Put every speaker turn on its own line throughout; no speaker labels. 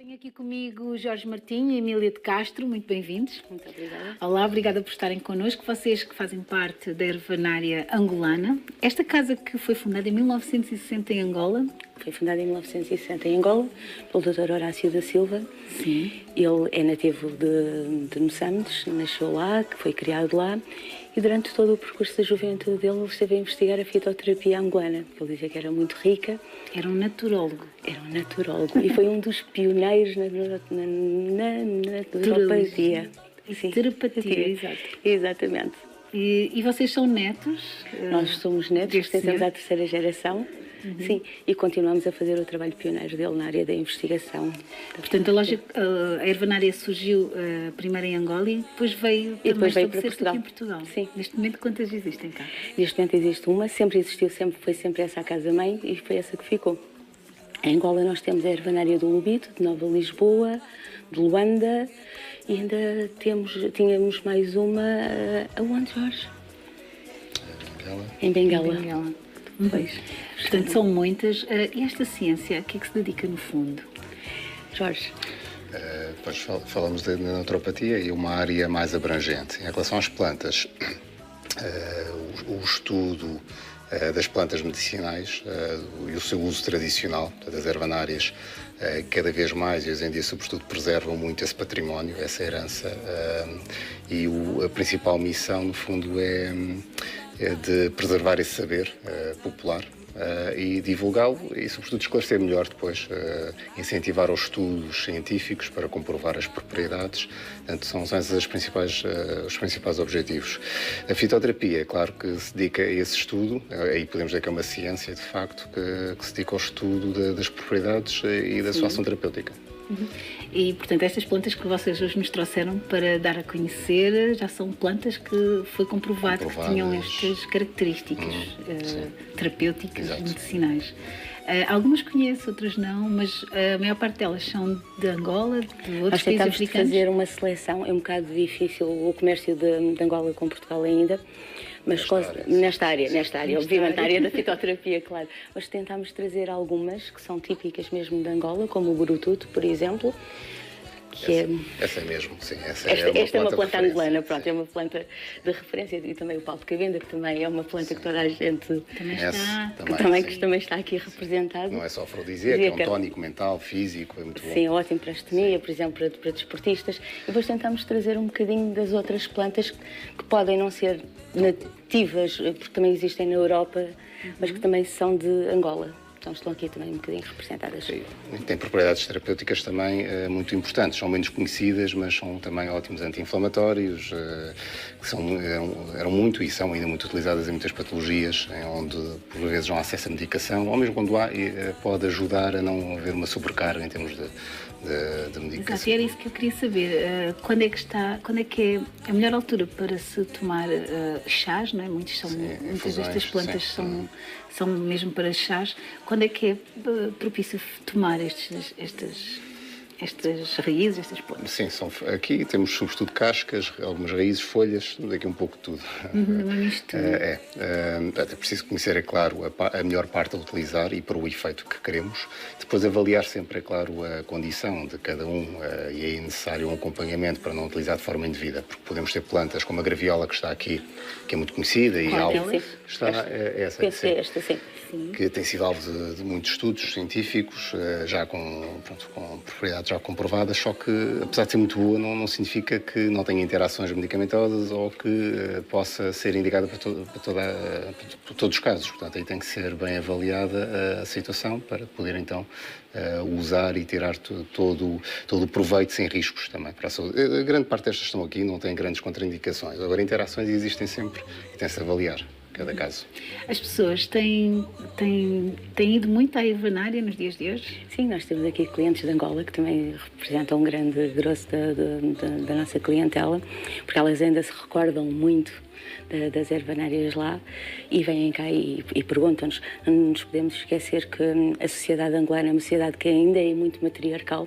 Tenho aqui comigo Jorge Martinho e Emília de Castro, muito bem-vindos.
Muito obrigada.
Olá, obrigada por estarem connosco, vocês que fazem parte da Ervanária Angolana. Esta casa que foi fundada em 1960 em Angola.
Foi fundada em 1960 em Angola, pelo Dr. Horácio da Silva.
Sim.
Ele é nativo de Moçambique, nasceu lá, que foi criado lá, e durante todo o percurso da juventude dele ele esteve a investigar a fitoterapia angolana, que ele dizia que era muito rica.
Era um naturólogo.
Era um naturólogo e foi um dos pioneiros na naturopatia.
Sim. Terapatia, exato.
Exatamente.
E vocês são netos?
Nós somos netos, pertencemos à terceira geração. Sim, e continuamos a fazer o trabalho pioneiro dele na área da investigação.
Portanto, a Ervanária surgiu primeiro em Angola e depois veio
para Portugal.
Aqui em Portugal.
Sim.
Neste momento, quantas existem cá?
Neste momento existe uma, sempre existiu, foi sempre essa a casa-mãe e foi essa que ficou. Em Angola nós temos a Ervanária do Lubito, de Nova Lisboa, de Luanda e ainda tínhamos mais uma, aonde, Jorge? Em Benguela.
Em Benguela. Pois. Portanto, são muitas. E esta ciência, a que é que se dedica no fundo?
Jorge?
Depois falamos da naturopatia e uma área mais abrangente. Em relação às plantas, o estudo das plantas medicinais e o seu uso tradicional, das ervanárias, cada vez mais, e hoje em dia, sobretudo, preservam muito esse património, essa herança. E a principal missão, no fundo, é de preservar esse saber popular e divulgá-lo e, sobretudo, esclarecer melhor depois, incentivar os estudos científicos para comprovar as propriedades. Portanto, são esses os principais objetivos. A fitoterapia, é claro que se dedica a esse estudo, aí podemos dizer que é uma ciência, de facto, que se dedica ao estudo das propriedades e da sua ação terapêutica.
E, portanto, estas plantas que vocês hoje nos trouxeram para dar a conhecer já são plantas que foi comprovado que tinham estas características terapêuticas,
exato,
medicinais. Algumas conheço, outras não, mas a maior parte delas são de Angola, de outros países africanos.
Nós tentamos fazer uma seleção, é um bocado difícil o comércio de Angola com Portugal ainda, mas nesta área, obviamente, na área da fitoterapia, claro. Mas tentámos trazer algumas que são típicas mesmo de Angola, como o burututo, por exemplo.
Essa é mesmo, sim.
Esta é uma planta angolana, pronto, é uma planta de referência, e também o pau de cavenda, que também é uma planta que toda a gente também está aqui representado.
Não é só afrodisíaco, é um tónico mental, físico, é muito bom.
Sim, ótimo para a astemia, por exemplo, para desportistas. E depois tentamos trazer um bocadinho das outras plantas que podem não ser nativas, porque também existem na Europa, mas que também são de Angola. Então estão aqui também um bocadinho representadas.
Sim. Tem propriedades terapêuticas também muito importantes. São menos conhecidas, mas são também ótimos anti-inflamatórios, que eram muito e são ainda muito utilizadas em muitas patologias, onde por vezes não há acesso à medicação, ou mesmo quando há, pode ajudar a não haver uma sobrecarga em termos de medicação.
Exato, e era isso que eu queria saber. Quando é que é a melhor altura para se tomar chás, não é? Muitas destas plantas são mesmo para chás. Quando é que é propício tomar estas raízes, estas plantas?
Sim, aqui temos sobretudo cascas, algumas raízes, folhas, daqui um pouco de tudo.
Uma mistura.
É preciso conhecer, é claro, a melhor parte a utilizar e para o efeito que queremos. Depois avaliar sempre, é claro, a condição de cada um e é necessário um acompanhamento para não utilizar de forma indevida, porque podemos ter plantas como a graviola que está aqui, que é muito conhecida e alvo.
Esta, sim.
Que tem sido alvo de muitos estudos científicos, já com propriedades já comprovadas, só que, apesar de ser muito boa, não significa que não tenha interações medicamentosas ou que possa ser indicada para todos os casos. Portanto, aí tem que ser bem avaliada a situação para poder, então, usar e tirar todo o proveito sem riscos também para a saúde. A grande parte destas estão aqui, não têm grandes contraindicações. Agora, interações existem sempre e tem-se a avaliar cada caso.
As pessoas têm ido muito à Ervanária nos dias de hoje?
Sim, nós temos aqui clientes de Angola que também representam um grande grosso da nossa clientela, porque elas ainda se recordam muito das ervanárias lá e vêm cá e perguntam-nos. Não nos podemos esquecer que a sociedade angolana é uma sociedade que ainda é muito matriarcal.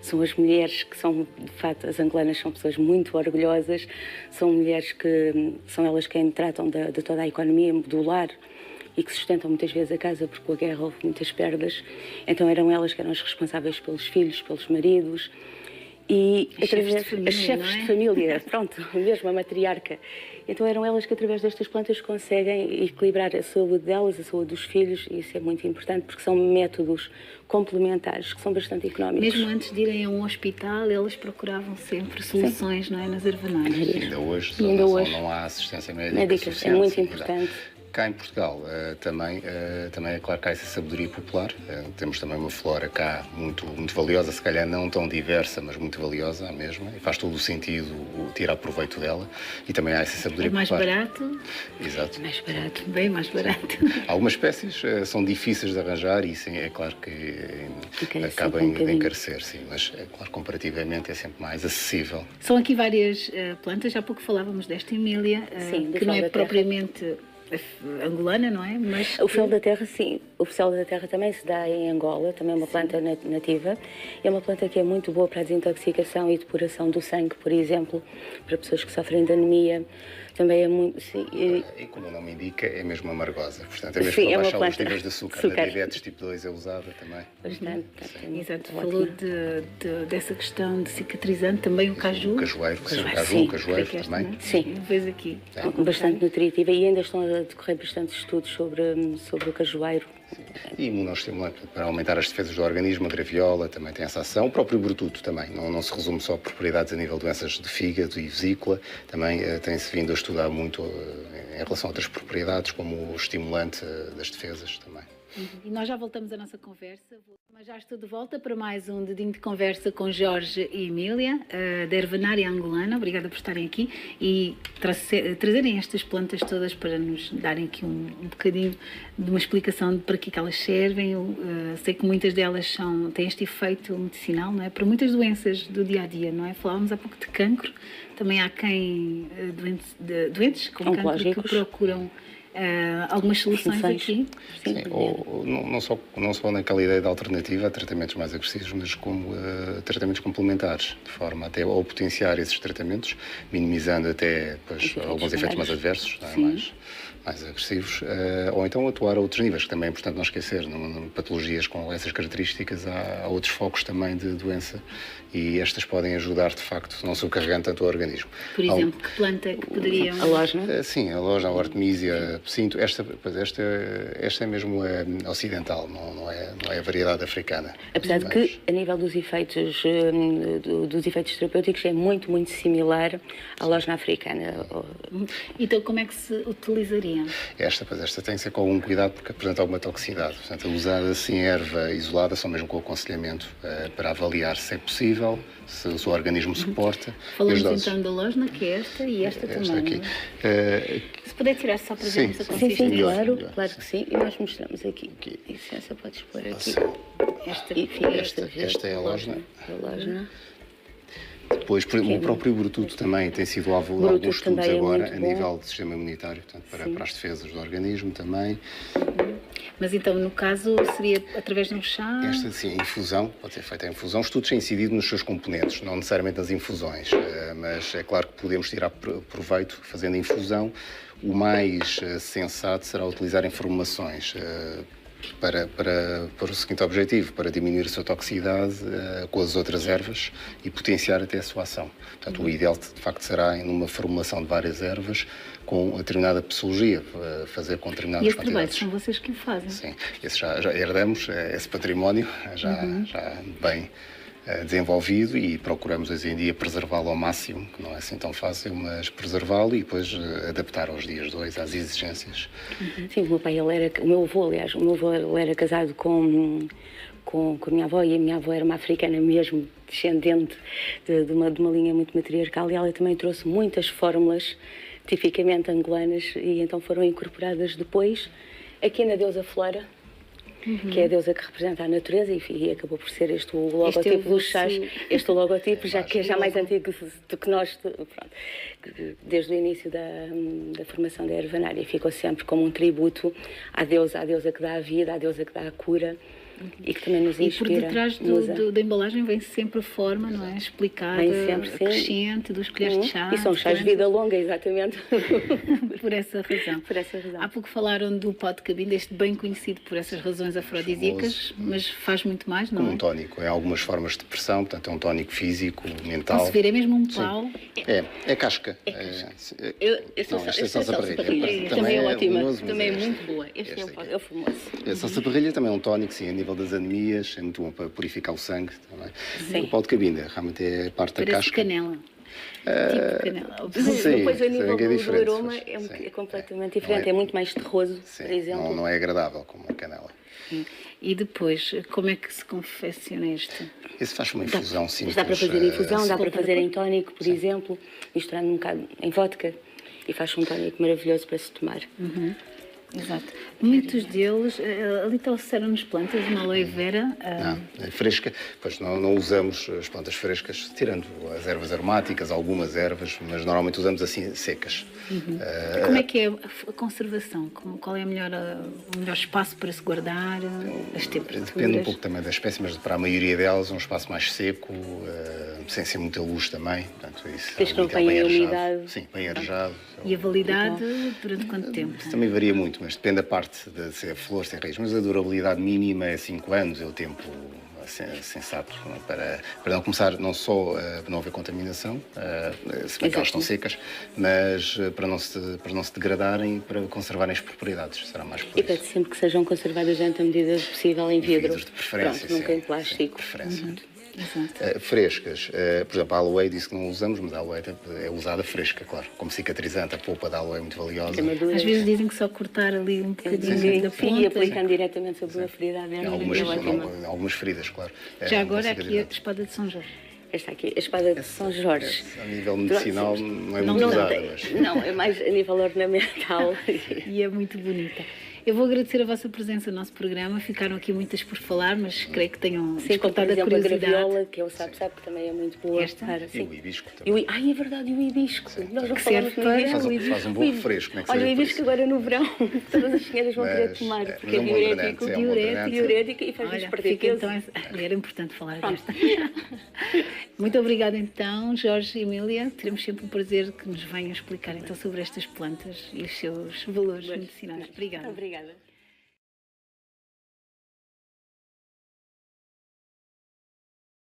São as mulheres que são, de facto, as angolanas são pessoas muito orgulhosas, são mulheres que são elas quem tratam de toda a economia modular, e que sustentam muitas vezes a casa, porque com a guerra houve muitas perdas. Então eram elas que eram as responsáveis pelos filhos, pelos maridos. E
as chefes
de família, pronto, mesmo a matriarca. Então eram elas que através destas plantas conseguem equilibrar a saúde delas, a saúde dos filhos, e isso é muito importante porque são métodos complementares que são bastante económicos.
Mesmo antes de irem a um hospital, eles procuravam sempre soluções, não é, nas ervanárias.
Ainda hoje, não há assistência médica
é muito importante.
Cá em Portugal também é claro que há essa sabedoria popular. Temos também uma flora cá muito valiosa, se calhar não tão diversa, mas muito valiosa a mesma, e faz todo o sentido tirar proveito dela. E também há essa sabedoria popular.
É mais barato?
Exato.
Mais barato, bem mais barato.
Algumas espécies são difíceis de arranjar e isso é claro que acaba em encarecer, sim, mas é claro, comparativamente é sempre mais acessível.
São aqui várias plantas, há pouco falávamos desta Emília, que não é propriamente angolana, não é? Mas
o fel da terra, sim. O fel da terra também se dá em Angola, também é uma planta nativa. É uma planta que é muito boa para a desintoxicação e depuração do sangue, por exemplo, para pessoas que sofrem de anemia. Também é muito... Sim,
e como o nome indica, é mesmo amargosa. Portanto, é mesmo para baixar os níveis de açúcar. A diabetes tipo 2 é usada também.
Bastante.
Exato. Falou dessa questão de cicatrizante, também o caju.
O cajueiro, o cajueiro também.
Sim.
Vês aqui.
Bastante nutritiva e ainda estão a decorrer bastantes estudos sobre o cajueiro.
E imunostimulante para aumentar as defesas do organismo, a graviola também tem essa ação. O próprio bertuto também, não se resume só a propriedades a nível de doenças de fígado e vesícula, também tem-se vindo a estudar muito em relação a outras propriedades, como o estimulante das defesas também.
E nós já voltamos à nossa conversa, mas já estou de volta para mais um dedinho de conversa com Jorge e Emília, da Ervanária Angolana. Obrigada por estarem aqui e trazerem estas plantas todas para nos darem aqui um bocadinho de uma explicação de para que elas servem. Eu sei que muitas delas têm este efeito medicinal, não é? Para muitas doenças do dia-a-dia, não é? Falávamos há pouco de cancro, também há quem, doentes com cancro que procuram algumas soluções aqui.
Sim, não só naquela ideia de alternativa a tratamentos mais agressivos, mas como tratamentos complementares, de forma até ao potenciar esses tratamentos, minimizando até alguns efeitos mais adversos, mais agressivos, ou então atuar a outros níveis, que também é importante não esquecer. Patologias com essas características há outros focos também de doença e estas podem ajudar, de facto, não sobrecarregando tanto o organismo.
Por exemplo, que planta é que poderiam...
A lógina?
Sim, a lógina, a artemisia, sinto. Esta é mesmo ocidental, não é a variedade africana.
Apesar de que, a nível dos efeitos terapêuticos, é muito, muito similar à lógina africana.
Então, como é que se utilizaria?
Esta tem que ser com algum cuidado porque apresenta alguma toxicidade. Portanto, usada assim, erva isolada, só mesmo com aconselhamento para avaliar se é possível, se o seu organismo suporta.
Falamos então da lógina, que é esta e esta também.
Aqui.
Se puder tirar só para vermos a consistência.
Sim, claro que sim. E nós mostramos aqui. Licença, podes pôr aqui.
Esta é a lógina. Depois,
o
próprio bertuto também tem sido alvo de alguns estudos agora, a nível do sistema imunitário, portanto, para as defesas do organismo também.
Mas então, no caso, seria através de um chá?
Esta, sim, a infusão, pode ser feita em infusão. Estudos têm incidido nos seus componentes, não necessariamente nas infusões, mas é claro que podemos tirar proveito fazendo a infusão. O mais sensato será utilizar em formulações para o seguinte objetivo, para diminuir a sua toxicidade com as outras ervas e potenciar até a sua ação. Portanto, o ideal, de facto, será numa formulação de várias ervas com determinada posologia, fazer com determinadas quantidades.
E esse trabalho são vocês que o fazem?
Sim, esse já herdamos esse património, já bem desenvolvido e procuramos hoje em dia preservá-lo ao máximo, que não é assim tão fácil, mas preservá-lo e depois adaptar aos dias de hoje, às exigências.
Sim, o meu avô era casado com a minha avó e a minha avó era uma africana mesmo, descendente de uma linha muito matriarcal e ela também trouxe muitas fórmulas tipicamente angolanas e então foram incorporadas depois aqui na deusa Flora, que é a deusa que representa a natureza e acabou por ser este o logotipo dos chás. Este logotipo, já que é já mais antigo do que nós, pronto, desde o início da formação da ervanária, ficou sempre como um tributo à deusa que dá a vida, à deusa que dá a cura. e que também nos
E por
inspira.
detrás da embalagem vem sempre a forma, não é? Explicada,
Vem sempre, sim.
crescente, dos colheres de chá.
E são chás de vida longa, exatamente.
Por essa razão.
Por essa razão.
Há pouco falaram do pó de cabinda, este bem conhecido por essas razões afrodisíacas, mas faz muito mais, não
Como
é?
um tónico, em algumas formas de depressão, portanto é um tónico físico, mental.
Então, se vir, é mesmo um pau.
É casca.
Esta é
salsa-parrilha.
também é ótima,
luminoso,
também é
mas
muito boa. Este é o famoso.
a salsa-parrilha também é um tónico, sim, a nível das anemias, é muito bom para purificar o sangue também.
Sim.
O pau de cabinda, realmente é a parte da
Parece
casca.
canela. Tipo canela.
Sim,
Depois a nível
é
do
diferente,
aroma
sim.
é completamente diferente, é muito mais terroso,
Sim,
por exemplo.
não é agradável como a canela.
E depois, como é que se confecciona este?
Esse faz uma infusão simples.
Dá para fazer em infusão, dá para
Sim.
fazer em tónico, por exemplo, misturando um bocado em vodka e faz um tónico maravilhoso para se tomar.
Exato. Muitos deles, ali trouxeram-nos plantas, uma aloe vera.
É fresca, pois não usamos as plantas frescas, tirando as ervas aromáticas, algumas ervas, mas normalmente usamos assim secas.
Como é que é a conservação? Qual é o melhor espaço para se guardar? As temperaturas?
Depende um pouco também da espécie, mas para a maioria delas um espaço mais seco, sem ser muita luz também. Portanto, isso
Desde que não
bem
tenha
arejado.
umidade.
Sim, bem arejado.
E a validade durante quanto tempo?
Isso também varia muito, mas depende da parte de ser flor, ser raiz. Mas a durabilidade mínima é 5 anos, é o tempo sensato para não começar, não só a não haver contaminação, se bem que elas estão secas, mas para não se degradarem e para conservarem as propriedades. Será mais por
E pede sempre que sejam conservadas dentro da medida possível em vidro.
Vidros de preferência.
Pronto, nunca
sim,
em plástico.
sim, de preferência.
Exato.
Frescas, por exemplo, a aloe disse que não usamos, mas a aloe é usada fresca, claro, como cicatrizante. A polpa da aloe é muito valiosa.
Às vezes dizem que só cortar ali um bocadinho da
Sim, e
ponta.
aplicando diretamente sobre uma ferida à
Em
dentro.
algumas feridas, claro.
Já
É
agora
um
aqui a
cicatrizante.
espada de São Jorge.
Esta aqui, a espada de São Jorge.
A nível medicinal não é
Não
muito
tem.
usada, mas...
Não, é mais a nível ornamental.
E é muito bonita. Eu vou agradecer a vossa presença no nosso programa. Ficaram aqui muitas por falar, mas creio que tenham
Sim, como por
despertado a
exemplo a
curiosidade.
graviola, que é o sabe-sabe, que também é muito boa.
Esta?
Para,
E
sim.
o hibisco também.
Ai, é verdade, e o hibisco. Nós não
Que
falamos
serve
no
para-
hibisco.
Faz um bom refresco, não é que
Olha, o
seja por
hibisco
isso.
agora no verão, todas as senhoras vão querer
Mas,
tomar,
mas
porque
é
é
um bom
diurético,
drenante, é um bom drenante.
diurético e faz-nos
Olha,
perder
fica
peso.
então, era importante falar desta. Muito obrigada então, Jorge e Emília. Teremos sempre o prazer que nos venham explicar então sobre estas plantas e os seus valores medicinais. Obrigada.
Obrigada.